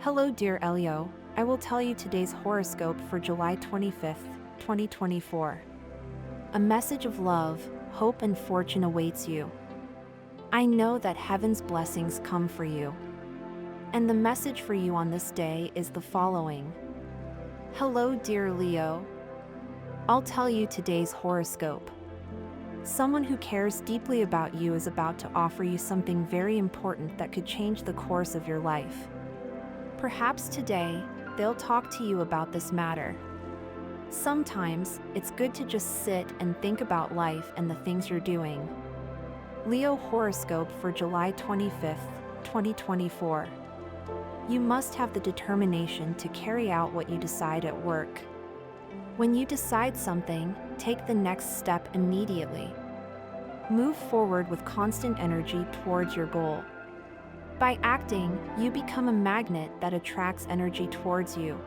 Hello dear Leo, I will tell you today's horoscope for July 25th, 2024. A message of love, hope and fortune awaits you. I know that heaven's blessings come for you. And the message for you on this day is the following. Hello dear Leo. I'll tell you today's horoscope. Someone who cares deeply about you is about to offer you something very important that could change the course of your life. Perhaps today, they'll talk to you about this matter. Sometimes, it's good to just sit and think about life and the things you're doing. Leo horoscope for July 25th, 2024. You must have the determination to carry out what you decide at work. When you decide something, take the next step immediately. Move forward with constant energy towards your goal. By acting, you become a magnet that attracts energy towards you.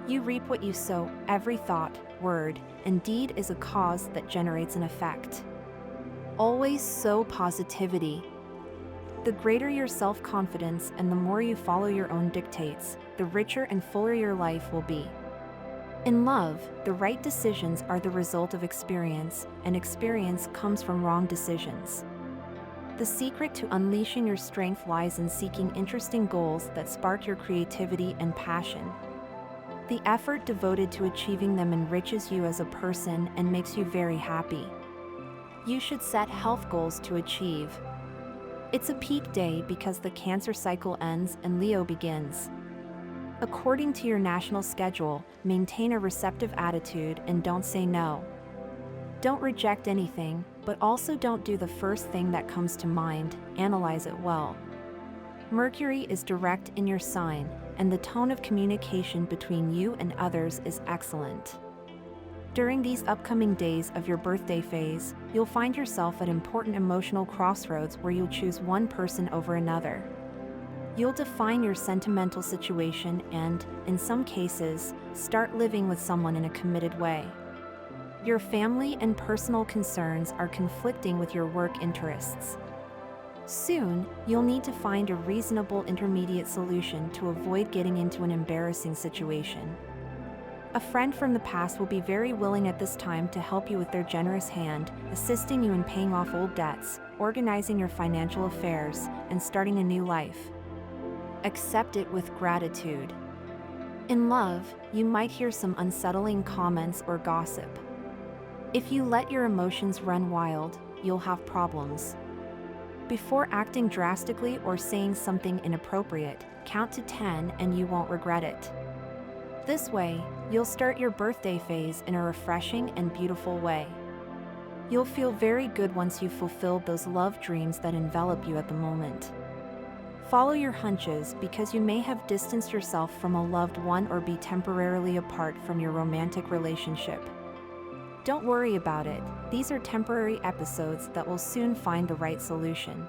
You reap what you sow. Every thought, word, and deed is a cause that generates an effect. Always sow positivity. The greater your self-confidence and the more you follow your own dictates, the richer and fuller your life will be. In love, the right decisions are the result of experience, and experience comes from wrong decisions. The secret to unleashing your strength lies in seeking interesting goals that spark your creativity and passion. The effort devoted to achieving them enriches you as a person and makes you very happy. You should set health goals to achieve. It's a peak day because the Cancer cycle ends and Leo begins. According to your national schedule, maintain a receptive attitude and don't say no. Don't reject anything, but also don't do the first thing that comes to mind. Analyze it well. Mercury is direct in your sign, and the tone of communication between you and others is excellent. During these upcoming days of your birthday phase, you'll find yourself at important emotional crossroads where you'll choose one person over another. You'll define your sentimental situation and, in some cases, start living with someone in a committed way. Your family and personal concerns are conflicting with your work interests. Soon, you'll need to find a reasonable intermediate solution to avoid getting into an embarrassing situation. A friend from the past will be very willing at this time to help you with their generous hand, assisting you in paying off old debts, organizing your financial affairs, and starting a new life. Accept it with gratitude. In love, you might hear some unsettling comments or gossip. If you let your emotions run wild, you'll have problems. Before acting drastically or saying something inappropriate, count to 10 and you won't regret it. This way, you'll start your birthday phase in a refreshing and beautiful way. You'll feel very good once you've fulfilled those love dreams that envelop you at the moment. Follow your hunches because you may have distanced yourself from a loved one or be temporarily apart from your romantic relationship. Don't worry about it, these are temporary episodes that will soon find the right solution.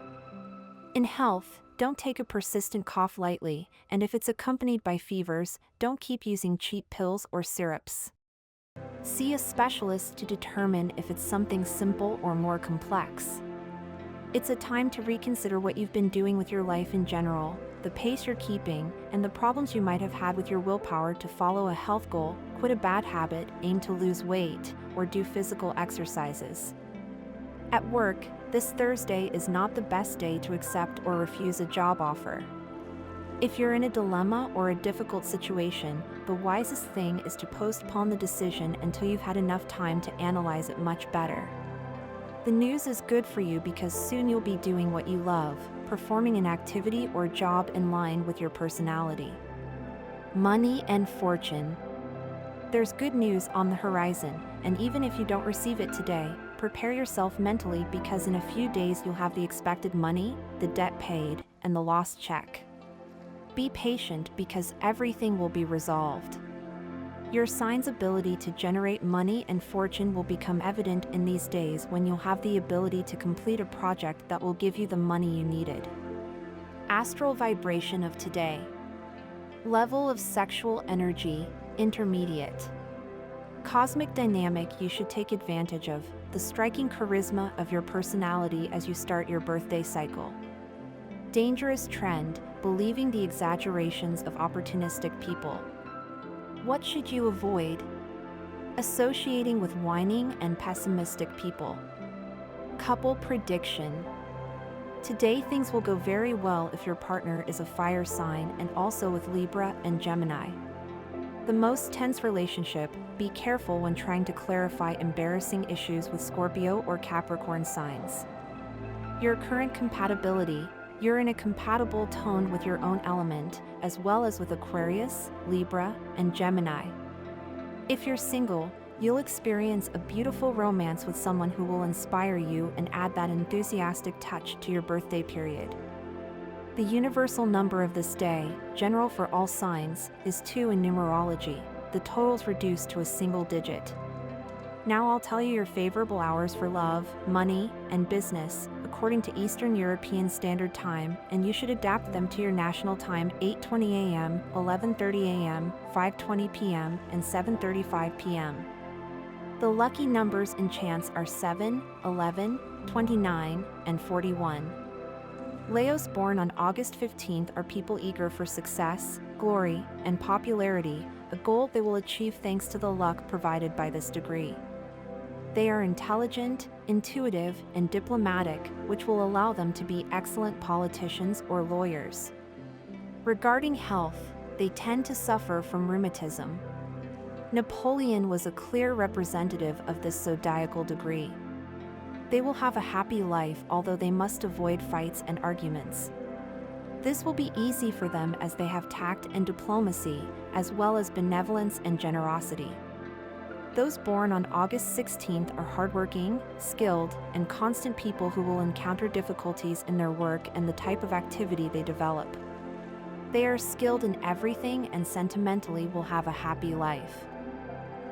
In health, don't take a persistent cough lightly, and if it's accompanied by fevers, don't keep using cheap pills or syrups. See a specialist to determine if it's something simple or more complex. It's a time to reconsider what you've been doing with your life in general, the pace you're keeping, and the problems you might have had with your willpower to follow a health goal, quit a bad habit, aim to lose weight, or do physical exercises. At work, this Thursday is not the best day to accept or refuse a job offer. If you're in a dilemma or a difficult situation, the wisest thing is to postpone the decision until you've had enough time to analyze it much better. The news is good for you because soon you'll be doing what you love, performing an activity or job in line with your personality. Money and fortune. There's good news on the horizon, and even if you don't receive it today, prepare yourself mentally because in a few days you'll have the expected money, the debt paid, and the lost check. Be patient because everything will be resolved. Your sign's ability to generate money and fortune will become evident in these days when you'll have the ability to complete a project that will give you the money you needed. Astral vibration of today. Level of sexual energy, intermediate. Cosmic dynamic you should take advantage of, the striking charisma of your personality as you start your birthday cycle. dangerous trend, believing the exaggerations of opportunistic people. What should you avoid? Associating with whining and pessimistic people. Couple prediction. Today things will go very well if your partner is a fire sign and also with Libra and Gemini. The most tense relationship, be careful when trying to clarify embarrassing issues with Scorpio or Capricorn signs. Your current compatibility, you're in a compatible tone with your own element, as well as with Aquarius, Libra, and Gemini. If you're single, you'll experience a beautiful romance with someone who will inspire you and add that enthusiastic touch to your birthday period. The universal number of this day, general for all signs, is 2 in numerology. The total's reduced to a single digit. Now I'll tell you your favorable hours for love, money, and business, according to Eastern European Standard Time, and you should adapt them to your national time: 8:20 a.m., 11:30 a.m., 5:20 p.m., and 7:35 p.m. The lucky numbers and chants are 7, 11, 29, and 41. Leos born on August 15th are people eager for success, glory, and popularity, a goal they will achieve thanks to the luck provided by this degree. They are intelligent, intuitive, and diplomatic, which will allow them to be excellent politicians or lawyers. Regarding health, they tend to suffer from rheumatism. Napoleon was a clear representative of this zodiacal degree. They will have a happy life, although they must avoid fights and arguments. This will be easy for them as they have tact and diplomacy, as well as benevolence and generosity. Those born on August 16th are hardworking, skilled, and constant people who will encounter difficulties in their work and the type of activity they develop. They are skilled in everything and sentimentally will have a happy life.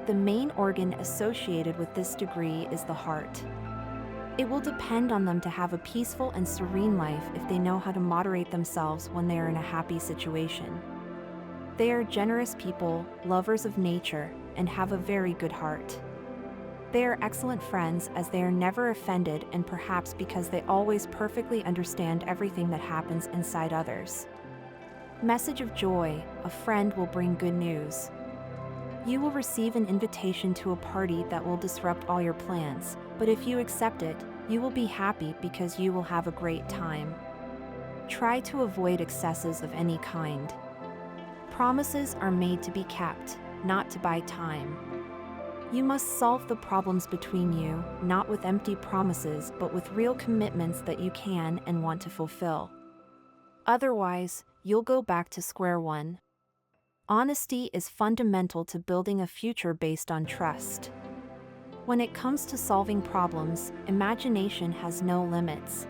The main organ associated with this degree is the heart. It will depend on them to have a peaceful and serene life if they know how to moderate themselves when they are in a happy situation. They are generous people, lovers of nature, and have a very good heart. They are excellent friends as they are never offended, and perhaps because they always perfectly understand everything that happens inside others. Message of joy: a friend will bring good news. You will receive an invitation to a party that will disrupt all your plans, but if you accept it, you will be happy because you will have a great time. Try to avoid excesses of any kind. Promises are made to be kept, not to buy time. You must solve the problems between you, not with empty promises, but with real commitments that you can and want to fulfill. Otherwise, you'll go back to square one. Honesty is fundamental to building a future based on trust. When it comes to solving problems, imagination has no limits.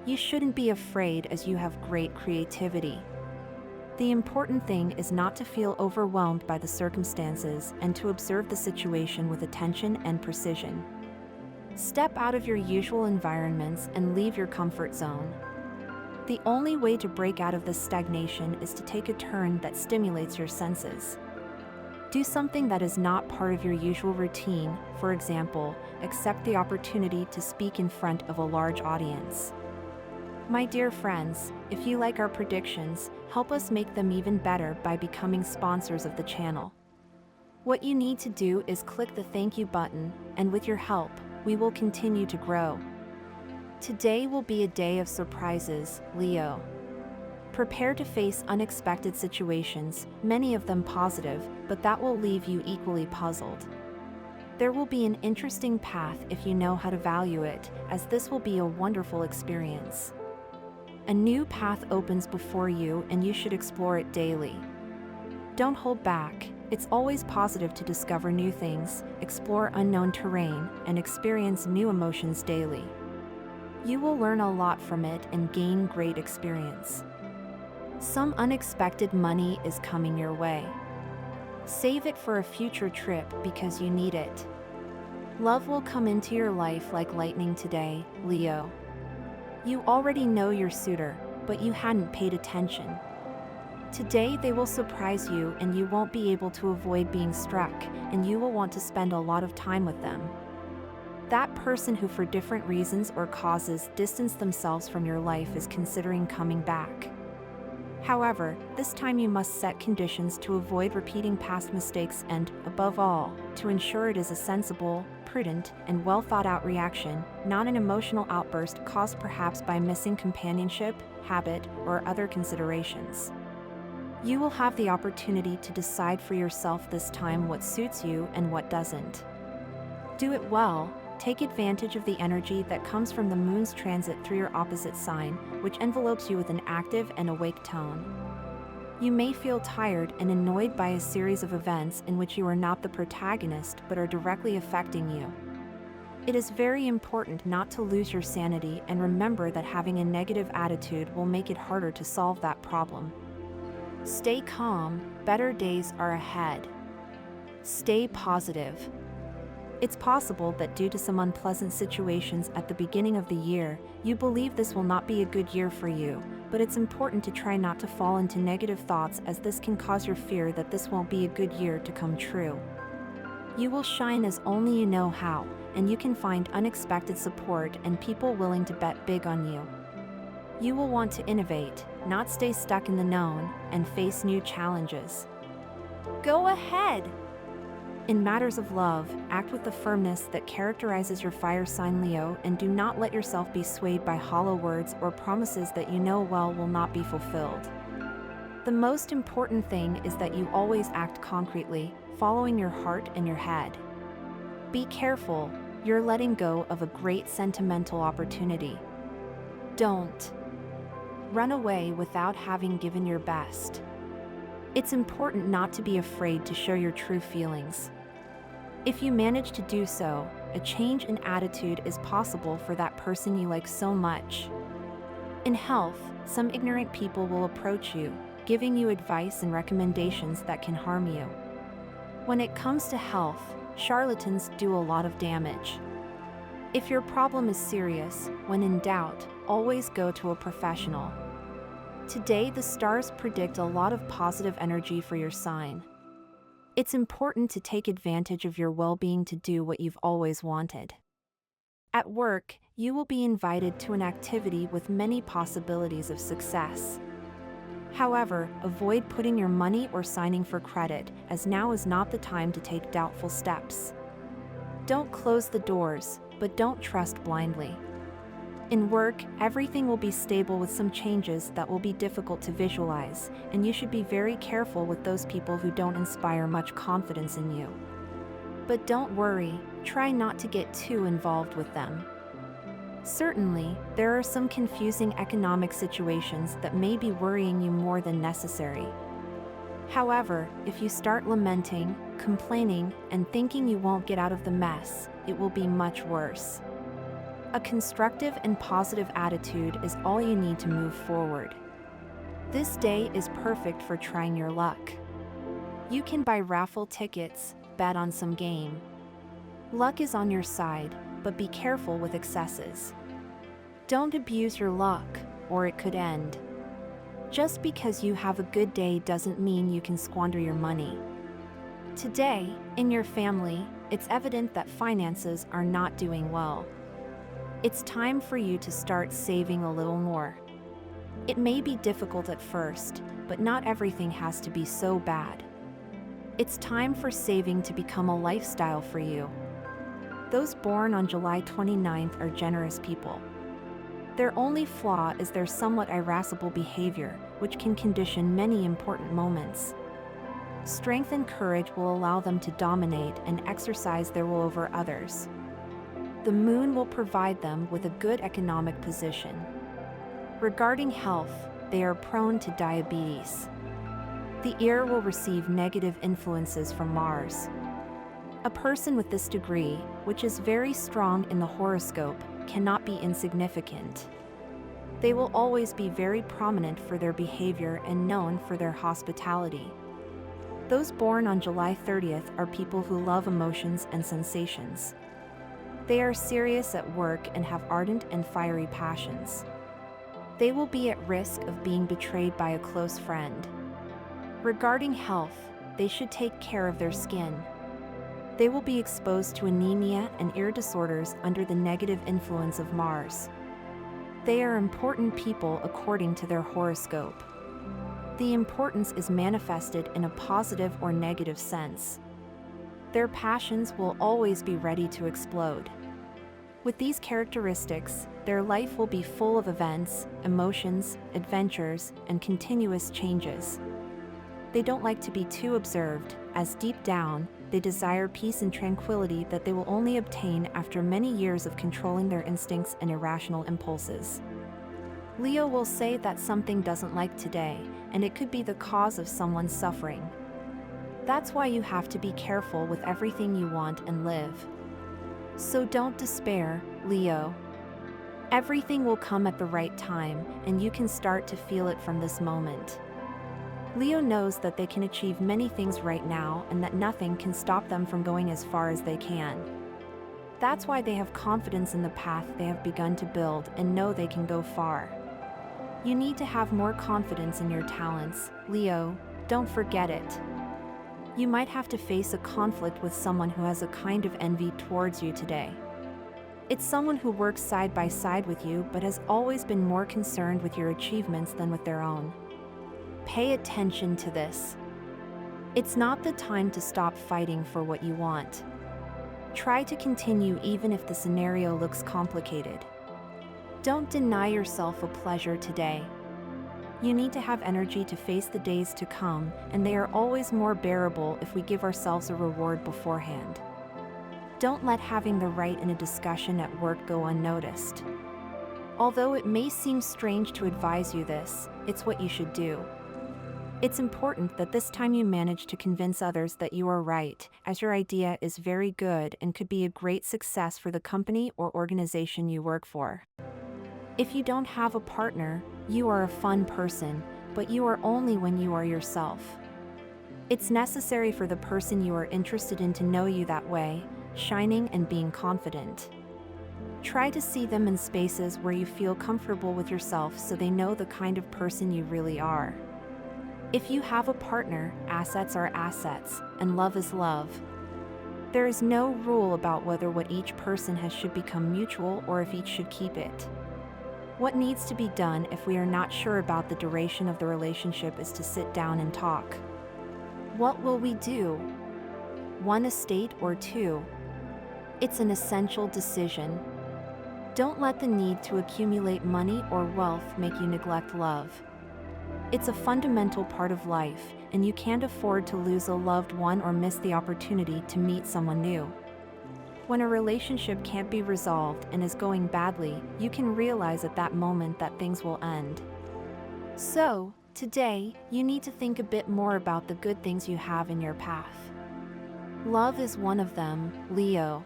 You shouldn't be afraid as you have great creativity. The important thing is not to feel overwhelmed by the circumstances and to observe the situation with attention and precision. Step out of your usual environments and leave your comfort zone. The only way to break out of this stagnation is to take a turn that stimulates your senses. Do something that is not part of your usual routine, for example, accept the opportunity to speak in front of a large audience. My dear friends, if you like our predictions, help us make them even better by becoming sponsors of the channel. What you need to do is click the thank you button, and with your help, we will continue to grow. Today will be a day of surprises, Leo. Prepare to face unexpected situations, many of them positive, but that will leave you equally puzzled. There will be an interesting path if you know how to value it, as this will be a wonderful experience. A new path opens before you and you should explore it daily. Don't hold back. It's always positive to discover new things, explore unknown terrain, and experience new emotions daily. You will learn a lot from it and gain great experience. Some unexpected money is coming your way. Save it for a future trip because you need it. Love will come into your life like lightning today, Leo. You already know your suitor, but you hadn't paid attention. Today they will surprise you and you won't be able to avoid being struck, and you will want to spend a lot of time with them. That person who for different reasons or causes distance themselves from your life is considering coming back. However, this time you must set conditions to avoid repeating past mistakes and, above all, to ensure it is a sensible, prudent, and well thought out reaction, not an emotional outburst caused perhaps by missing companionship, habit, or other considerations. You will have the opportunity to decide for yourself this time what suits you and what doesn't. Do it well. Take advantage of the energy that comes from the moon's transit through your opposite sign, which envelopes you with an active and awake tone. You may feel tired and annoyed by a series of events in which you are not the protagonist but are directly affecting you. It is very important not to lose your sanity and remember that having a negative attitude will make it harder to solve that problem. Stay calm, better days are ahead. Stay positive. It's possible that due to some unpleasant situations at the beginning of the year, you believe this will not be a good year for you, but it's important to try not to fall into negative thoughts as this can cause your fear that this won't be a good year to come true. You will shine as only you know how, and you can find unexpected support and people willing to bet big on you. You will want to innovate, not stay stuck in the known, and face new challenges. Go ahead! In matters of love, act with the firmness that characterizes your fire sign Leo and do not let yourself be swayed by hollow words or promises that you know well will not be fulfilled. The most important thing is that you always act concretely, following your heart and your head. Be careful, you're letting go of a great sentimental opportunity. Don't run away without having given your best. It's important not to be afraid to show your true feelings. If you manage to do so, a change in attitude is possible for that person you like so much. In health, some ignorant people will approach you, giving you advice and recommendations that can harm you. When it comes to health, charlatans do a lot of damage. If your problem is serious, when in doubt, always go to a professional. Today, the stars predict a lot of positive energy for your sign. It's important to take advantage of your well-being to do what you've always wanted. At work, you will be invited to an activity with many possibilities of success. However, avoid putting your money or signing for credit, as now is not the time to take doubtful steps. Don't close the doors, but don't trust blindly. In work, everything will be stable with some changes that will be difficult to visualize, and you should be very careful with those people who don't inspire much confidence in you. But don't worry, try not to get too involved with them. Certainly, there are some confusing economic situations that may be worrying you more than necessary. However, if you start lamenting, complaining, and thinking you won't get out of the mess, it will be much worse. A constructive and positive attitude is all you need to move forward. This day is perfect for trying your luck. You can buy raffle tickets, bet on some game. Luck is on your side, but be careful with excesses. Don't abuse your luck, or it could end. Just because you have a good day doesn't mean you can squander your money. Today, in your family, it's evident that finances are not doing well. It's time for you to start saving a little more. It may be difficult at first, but not everything has to be so bad. It's time for saving to become a lifestyle for you. Those born on July 29th are generous people. Their only flaw is their somewhat irascible behavior, which can condition many important moments. Strength and courage will allow them to dominate and exercise their will over others. The moon will provide them with a good economic position. Regarding health, they are prone to diabetes. The ear will receive negative influences from Mars. A person with this degree, which is very strong in the horoscope, cannot be insignificant. They will always be very prominent for their behavior and known for their hospitality. Those born on July 30th are people who love emotions and sensations. They are serious at work and have ardent and fiery passions. They will be at risk of being betrayed by a close friend. Regarding health, they should take care of their skin. They will be exposed to anemia and ear disorders under the negative influence of Mars. They are important people according to their horoscope. The importance is manifested in a positive or negative sense. Their passions will always be ready to explode. With these characteristics, their life will be full of events, emotions, adventures, and continuous changes. They don't like to be too observed, as deep down, they desire peace and tranquility that they will only obtain after many years of controlling their instincts and irrational impulses. Leo will say that something doesn't like today, and it could be the cause of someone's suffering. That's why you have to be careful with everything you want and live. So don't despair, Leo. Everything will come at the right time, and you can start to feel it from this moment. Leo knows that they can achieve many things right now and that nothing can stop them from going as far as they can. That's why they have confidence in the path they have begun to build and know they can go far. You need to have more confidence in your talents, Leo, don't forget it. You might have to face a conflict with someone who has a kind of envy towards you today. It's someone who works side by side with you but has always been more concerned with your achievements than with their own. Pay attention to this. It's not the time to stop fighting for what you want. Try to continue even if the scenario looks complicated. Don't deny yourself a pleasure today. You need to have energy to face the days to come, and they are always more bearable if we give ourselves a reward beforehand. Don't let having the right in a discussion at work go unnoticed. Although it may seem strange to advise you this, it's what you should do. It's important that this time you manage to convince others that you are right, as your idea is very good and could be a great success for the company or organization you work for. If you don't have a partner, you are a fun person, but you are only when you are yourself. It's necessary for the person you are interested in to know you that way, shining and being confident. Try to see them in spaces where you feel comfortable with yourself so they know the kind of person you really are. If you have a partner, assets are assets, and love is love. There is no rule about whether what each person has should become mutual or if each should keep it. What needs to be done if we are not sure about the duration of the relationship is to sit down and talk. What will we do? 1 estate or 2? It's an essential decision. Don't let the need to accumulate money or wealth make you neglect love. It's a fundamental part of life, and you can't afford to lose a loved one or miss the opportunity to meet someone new. When a relationship can't be resolved and is going badly, you can realize at that moment that things will end. So, today, you need to think a bit more about the good things you have in your path. Love is one of them, Leo.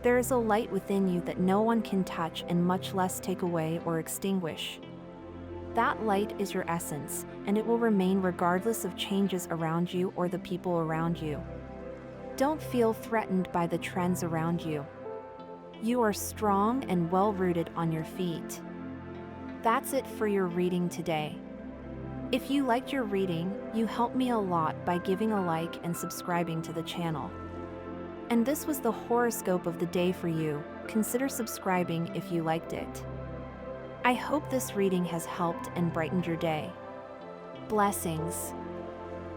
There is a light within you that no one can touch and much less take away or extinguish. That light is your essence, and it will remain regardless of changes around you or the people around you. Don't feel threatened by the trends around you. You are strong and well-rooted on your feet. That's it for your reading today. If you liked your reading, you help me a lot by giving a like and subscribing to the channel. And this was the horoscope of the day for you. Consider subscribing if you liked it. I hope this reading has helped and brightened your day. Blessings.